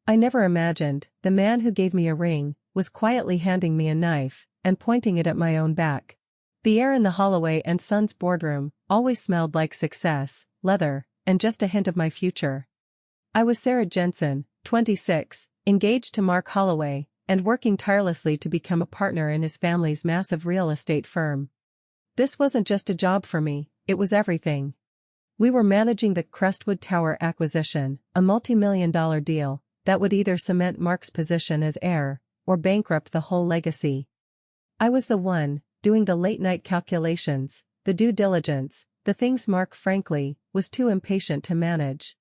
I never imagined the man who gave me a ring was quietly handing me a knife and pointing it at my own back. The air in the Holloway and Sons boardroom always smelled like success, leather, and just a hint of my future. I was Sarah Jensen, 26, engaged to Mark Holloway, and working tirelessly to become a partner in his family's massive real estate firm. This wasn't just a job for me, it was everything. We were managing the Crestwood Tower acquisition, a multi-million-dollar deal that would either cement Mark's position as heir or bankrupt the whole legacy. I was the one doing the late-night calculations, the due diligence, the things Mark, frankly, was too impatient to manage.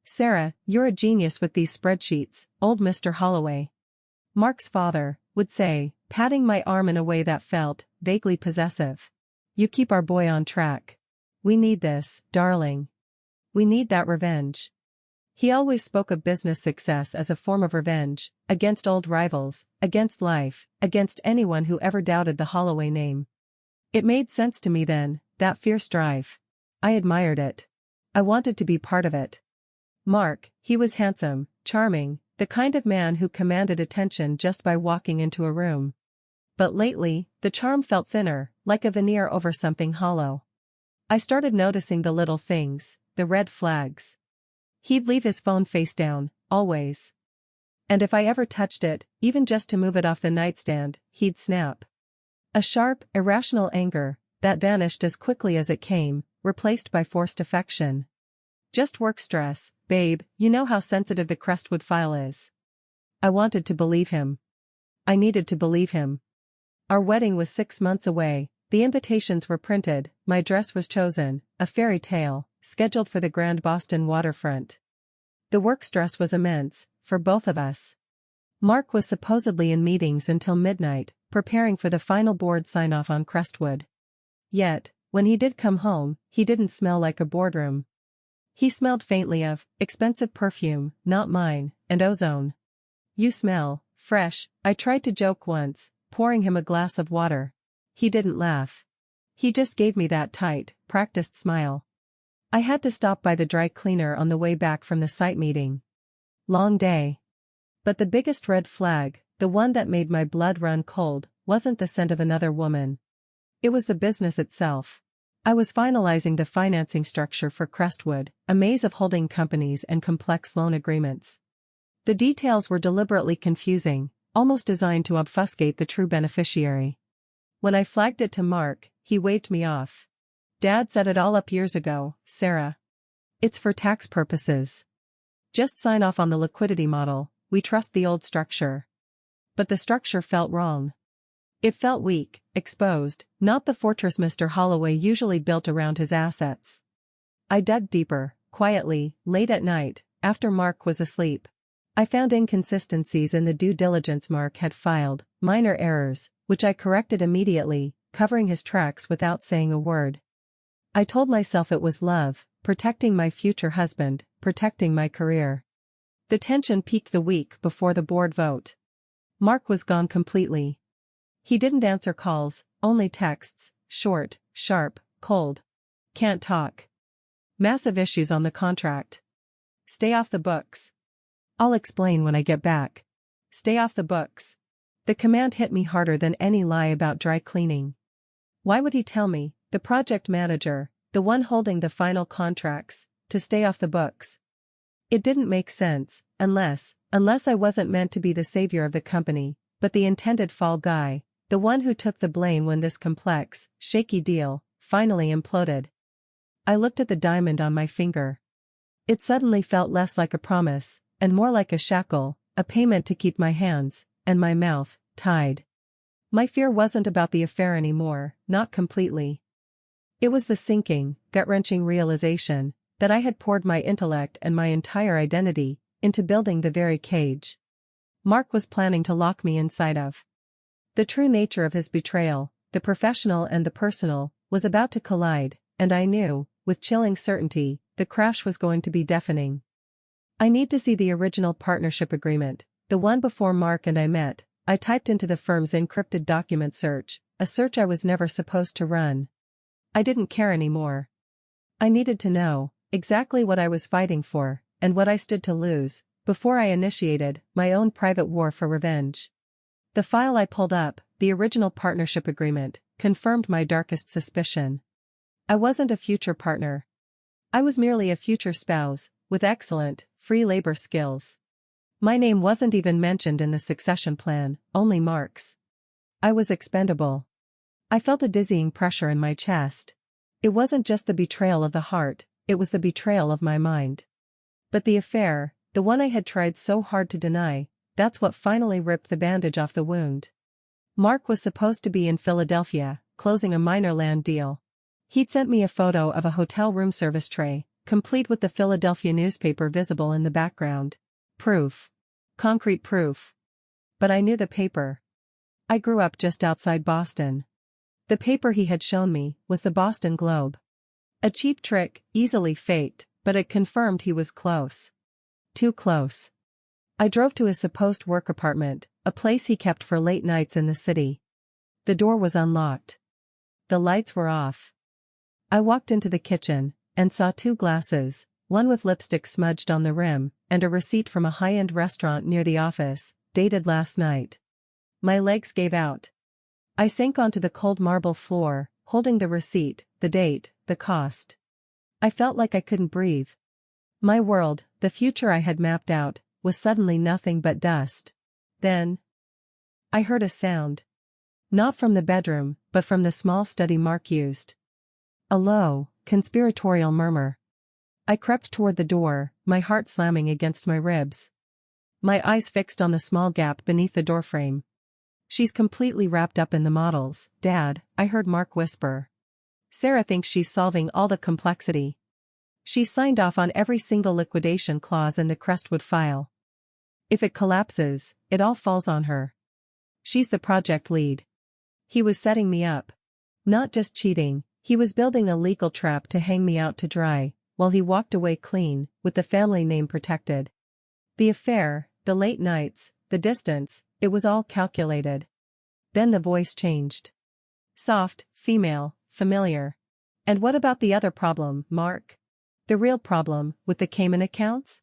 "Sarah, you're a genius with these spreadsheets," old Mr. Holloway, Mark's father, would say, patting my arm in a way that felt vaguely possessive. "You keep our boy on track. We need this, darling. We need that revenge." He always spoke of business success as a form of revenge, against old rivals, against life, against anyone who ever doubted the Holloway name. It made sense to me then, that fierce drive. I admired it. I wanted to be part of it. Mark, he was handsome, charming, the kind of man who commanded attention just by walking into a room. But lately, the charm felt thinner, like a veneer over something hollow. I started noticing the little things, the red flags. He'd leave his phone face down, always. And if I ever touched it, even just to move it off the nightstand, he'd snap. A sharp, irrational anger that vanished as quickly as it came, replaced by forced affection. "Just work stress, babe, you know how sensitive the Crestwood file is." I wanted to believe him. I needed to believe him. Our wedding was 6 months away, the invitations were printed, my dress was chosen, a fairy tale, scheduled for the Grand Boston waterfront. The work stress was immense, for both of us. Mark was supposedly in meetings until midnight, preparing for the final board sign-off on Crestwood. Yet, when he did come home, he didn't smell like a boardroom. He smelled faintly of expensive perfume, not mine, and ozone. "You smell fresh," I tried to joke once, pouring him a glass of water. He didn't laugh. He just gave me that tight, practiced smile. I had to stop by the dry cleaner on the way back from the site meeting. Long day. But the biggest red flag, the one that made my blood run cold, wasn't the scent of another woman. It was the business itself. I was finalizing the financing structure for Crestwood, a maze of holding companies and complex loan agreements. The details were deliberately confusing, almost designed to obfuscate the true beneficiary. When I flagged it to Mark, he waved me off. "Dad set it all up years ago, Sarah. It's for tax purposes. Just sign off on the liquidity model, we trust the old structure." But the structure felt wrong. It felt weak, exposed, not the fortress Mr. Holloway usually built around his assets. I dug deeper, quietly, late at night, after Mark was asleep. I found inconsistencies in the due diligence Mark had filed, minor errors, which I corrected immediately, covering his tracks without saying a word. I told myself it was love, protecting my future husband, protecting my career. The tension peaked the week before the board vote. Mark was gone completely. He didn't answer calls, only texts, short, sharp, cold. "Can't talk. Massive issues on the contract. Stay off the books. I'll explain when I get back. Stay off the books." The command hit me harder than any lie about dry cleaning. Why would he tell me, the project manager, the one holding the final contracts, to stay off the books? It didn't make sense, unless I wasn't meant to be the savior of the company, but the intended fall guy, the one who took the blame when this complex, shaky deal finally imploded. I looked at the diamond on my finger. It suddenly felt less like a promise, and more like a shackle, a payment to keep my hands, and my mouth, tied. My fear wasn't about the affair anymore, not completely. It was the sinking, gut-wrenching realization that I had poured my intellect and my entire identity into building the very cage Mark was planning to lock me inside of. The true nature of his betrayal, the professional and the personal, was about to collide, and I knew, with chilling certainty, the crash was going to be deafening. "I need to see the original partnership agreement, the one before Mark and I met," I typed into the firm's encrypted document search, a search I was never supposed to run. I didn't care anymore. I needed to know exactly what I was fighting for, and what I stood to lose, before I initiated my own private war for revenge. The file I pulled up, the original partnership agreement, confirmed my darkest suspicion. I wasn't a future partner. I was merely a future spouse, with excellent, free labor skills. My name wasn't even mentioned in the succession plan, only Mark's. I was expendable. I felt a dizzying pressure in my chest. It wasn't just the betrayal of the heart, it was the betrayal of my mind. But the affair, the one I had tried so hard to deny, that's what finally ripped the bandage off the wound. Mark was supposed to be in Philadelphia, closing a minor land deal. He'd sent me a photo of a hotel room service tray, complete with the Philadelphia newspaper visible in the background. Proof. Concrete proof. But I knew the paper. I grew up just outside Boston. The paper he had shown me was the Boston Globe. A cheap trick, easily faked, but it confirmed he was close. Too close. I drove to his supposed work apartment, a place he kept for late nights in the city. The door was unlocked. The lights were off. I walked into the kitchen, and saw 2 glasses, one with lipstick smudged on the rim, and a receipt from a high-end restaurant near the office, dated last night. My legs gave out. I sank onto the cold marble floor, holding the receipt, the date, the cost. I felt like I couldn't breathe. My world, the future I had mapped out, was suddenly nothing but dust. Then I heard a sound. Not from the bedroom, but from the small study Mark used. A low, conspiratorial murmur. I crept toward the door, my heart slamming against my ribs. My eyes fixed on the small gap beneath the doorframe. "She's completely wrapped up in the models, Dad," I heard Mark whisper. "Sarah thinks she's solving all the complexity. She signed off on every single liquidation clause in the Crestwood file. If it collapses, it all falls on her. She's the project lead." He was setting me up. Not just cheating, he was building a legal trap to hang me out to dry, while he walked away clean, with the family name protected. The affair, the late nights, the distance, it was all calculated. Then the voice changed. Soft, female, familiar. "And what about the other problem, Mark? The real problem, with the Cayman accounts?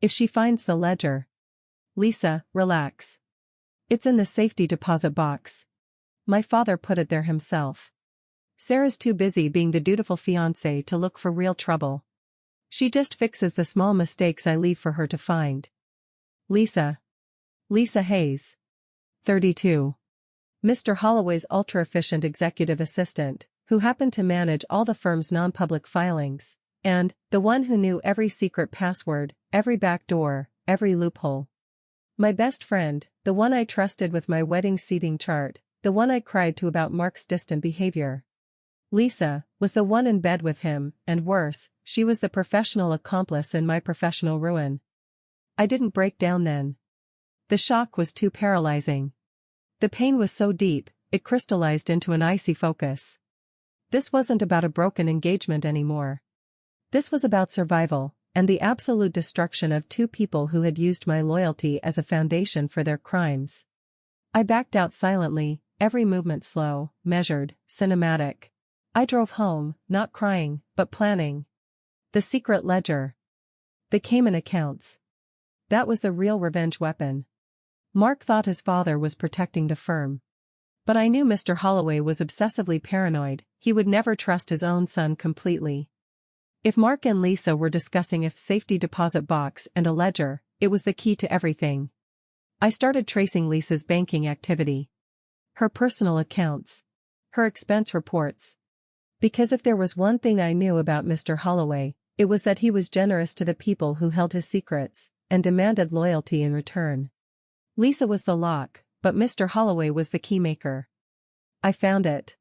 If she finds the ledger." "Lisa, relax. It's in the safety deposit box. My father put it there himself. Sarah's too busy being the dutiful fiancée to look for real trouble. She just fixes the small mistakes I leave for her to find." Lisa. Lisa Hayes. 32. Mr. Holloway's ultra-efficient executive assistant, who happened to manage all the firm's non-public filings, and the one who knew every secret password, every back door, every loophole. My best friend, the one I trusted with my wedding seating chart, the one I cried to about Mark's distant behavior. Lisa was the one in bed with him, and worse, she was the professional accomplice in my professional ruin. I didn't break down then. The shock was too paralyzing. The pain was so deep, it crystallized into an icy focus. This wasn't about a broken engagement anymore. This was about survival, and the absolute destruction of 2 people who had used my loyalty as a foundation for their crimes. I backed out silently, every movement slow, measured, cinematic. I drove home, not crying, but planning. The secret ledger. The Cayman accounts. That was the real revenge weapon. Mark thought his father was protecting the firm. But I knew Mr. Holloway was obsessively paranoid, he would never trust his own son completely. If Mark and Lisa were discussing a safety deposit box and a ledger, it was the key to everything. I started tracing Lisa's banking activity. Her personal accounts. Her expense reports. Because if there was one thing I knew about Mr. Holloway, it was that he was generous to the people who held his secrets, and demanded loyalty in return. Lisa was the lock, but Mr. Holloway was the keymaker. I found it.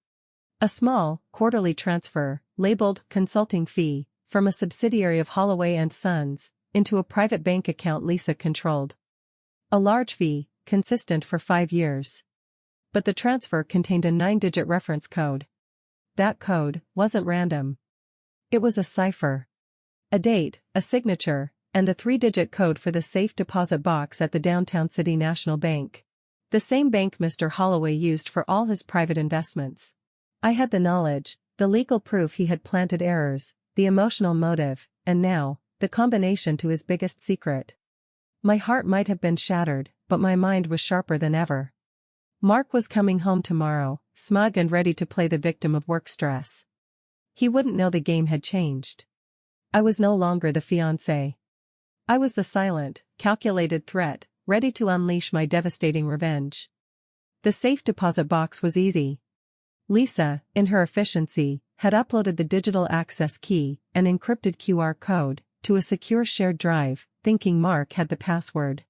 A small, quarterly transfer, labeled consulting fee, from a subsidiary of Holloway and Sons, into a private bank account Lisa controlled. A large fee, consistent for 5 years. But the transfer contained a 9-digit reference code. That code wasn't random. It was a cipher. A date, a signature, and the 3-digit code for the safe deposit box at the Downtown City National Bank. The same bank Mr. Holloway used for all his private investments. I had the knowledge, the legal proof he had planted errors, the emotional motive, and now, the combination to his biggest secret. My heart might have been shattered, but my mind was sharper than ever. Mark was coming home tomorrow, smug and ready to play the victim of work stress. He wouldn't know the game had changed. I was no longer the fiancé. I was the silent, calculated threat, ready to unleash my devastating revenge. The safe deposit box was easy. Lisa, in her efficiency, had uploaded the digital access key, an encrypted QR code, to a secure shared drive, thinking Mark had the password.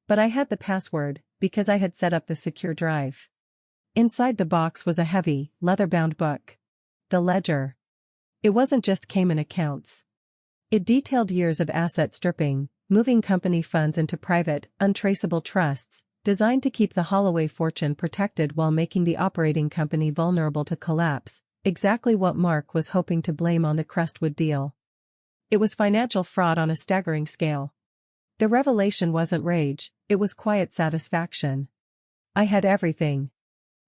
But I had the password, because I had set up the secure drive. Inside the box was a heavy, leather-bound book. The ledger. It wasn't just Cayman accounts. It detailed years of asset stripping, moving company funds into private, untraceable trusts, designed to keep the Holloway fortune protected while making the operating company vulnerable to collapse, exactly what Mark was hoping to blame on the Crestwood deal. It was financial fraud on a staggering scale. The revelation wasn't rage, it was quiet satisfaction. I had everything.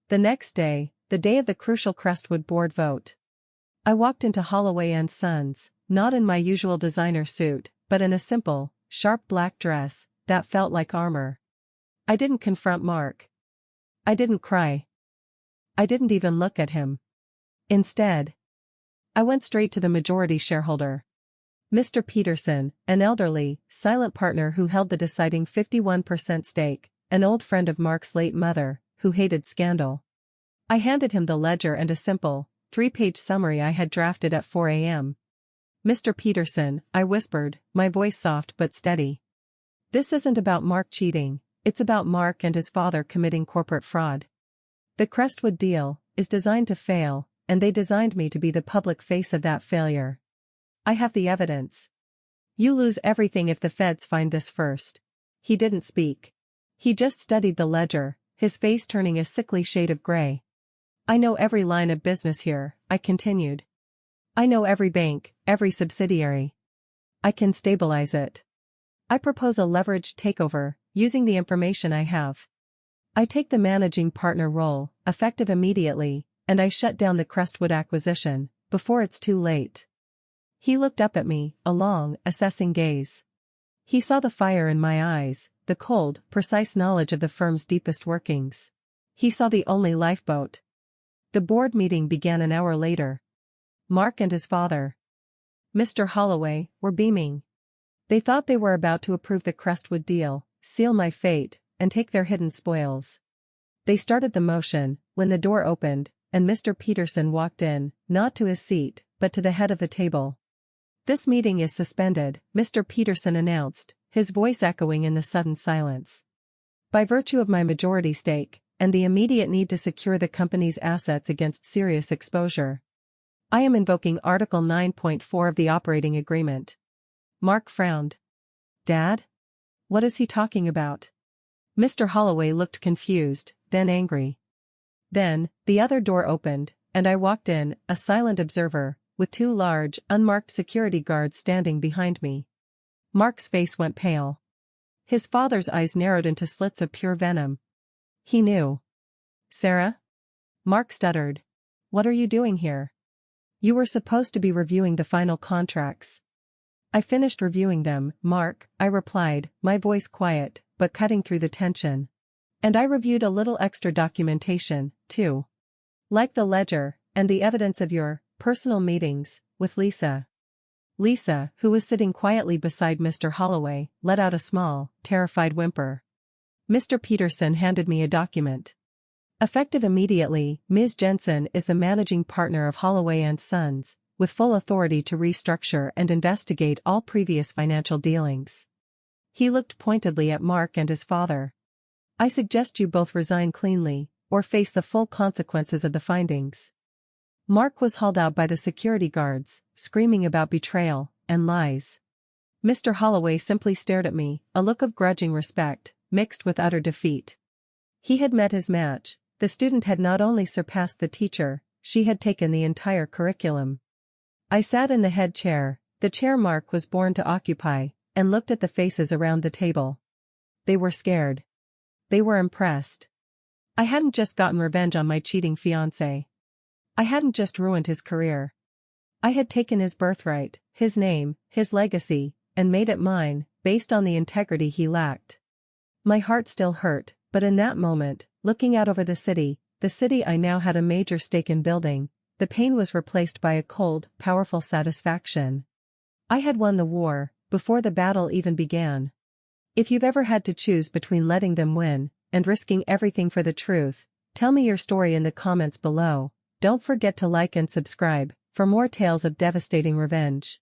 The next day, the day of the crucial Crestwood board vote. I walked into Holloway & Sons, not in my usual designer suit, but in a simple, sharp black dress that felt like armor. I didn't confront Mark. I didn't cry. I didn't even look at him. Instead, I went straight to the majority shareholder. Mr. Peterson, an elderly, silent partner who held the deciding 51% stake, an old friend of Mark's late mother, who hated scandal. I handed him the ledger and a simple, 3-page summary I had drafted at 4 a.m. Mr. Peterson, I whispered, my voice soft but steady. This isn't about Mark cheating, it's about Mark and his father committing corporate fraud. The Crestwood deal is designed to fail, and they designed me to be the public face of that failure. I have the evidence. You lose everything if the feds find this first. He didn't speak. He just studied the ledger, his face turning a sickly shade of gray. I know every line of business here, I continued. I know every bank, every subsidiary. I can stabilize it. I propose a leveraged takeover, using the information I have. I take the managing partner role, effective immediately, and I shut down the Crestwood acquisition, before it's too late. He looked up at me, a long, assessing gaze. He saw the fire in my eyes, the cold, precise knowledge of the firm's deepest workings. He saw the only lifeboat. The board meeting began an hour later. Mark and his father, Mr. Holloway, were beaming. They thought they were about to approve the Crestwood deal, seal my fate, and take their hidden spoils. They started the motion, when the door opened, and Mr. Peterson walked in, not to his seat, but to the head of the table. This meeting is suspended, Mr. Peterson announced, his voice echoing in the sudden silence. By virtue of my majority stake, and the immediate need to secure the company's assets against serious exposure, I am invoking Article 9.4 of the operating agreement. Mark frowned. Dad? What is he talking about? Mr. Holloway looked confused, then angry. Then, the other door opened, and I walked in, a silent observer, with 2 large, unmarked security guards standing behind me. Mark's face went pale. His father's eyes narrowed into slits of pure venom. He knew. Sarah? Mark stuttered. What are you doing here? You were supposed to be reviewing the final contracts. I finished reviewing them, Mark, I replied, my voice quiet, but cutting through the tension. And I reviewed a little extra documentation, too. Like the ledger, and the evidence of your personal meetings with Lisa. Lisa, who was sitting quietly beside Mr. Holloway, let out a small, terrified whimper. Mr. Peterson handed me a document. Effective immediately, Ms. Jensen is the managing partner of Holloway & Sons, with full authority to restructure and investigate all previous financial dealings. He looked pointedly at Mark and his father. I suggest you both resign cleanly, or face the full consequences of the findings. Mark was hauled out by the security guards, screaming about betrayal and lies. Mr. Holloway simply stared at me, a look of grudging respect, mixed with utter defeat. He had met his match. The student had not only surpassed the teacher, she had taken the entire curriculum. I sat in the head chair, the chair Mark was born to occupy, and looked at the faces around the table. They were scared. They were impressed. I hadn't just gotten revenge on my cheating fiancé. I hadn't just ruined his career. I had taken his birthright, his name, his legacy, and made it mine, based on the integrity he lacked. My heart still hurt, but in that moment, looking out over the city I now had a major stake in building, the pain was replaced by a cold, powerful satisfaction. I had won the war, before the battle even began. If you've ever had to choose between letting them win, and risking everything for the truth, tell me your story in the comments below. Don't forget to like and subscribe, for more tales of devastating revenge.